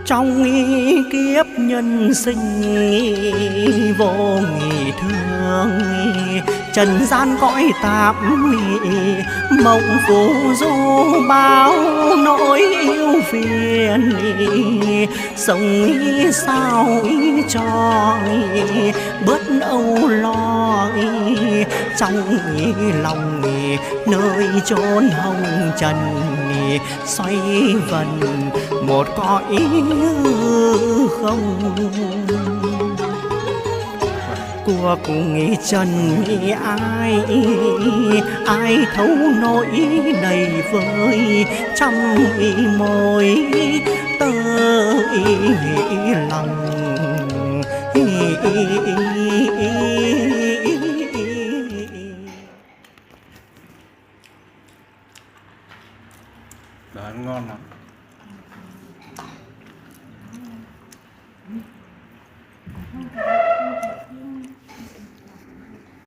trong kiếp nhân sinh vô nghị thương, trần gian cõi tạm mộng phù du bao nỗi yêu phiền, sống sao cho bớt âu lo trong lòng nơi chốn hồng trần xoay vần một cõi không. Cuộc trần ai thấu nỗi đầy vơi trăm mối tơ lòng. Đó, ngon lắm.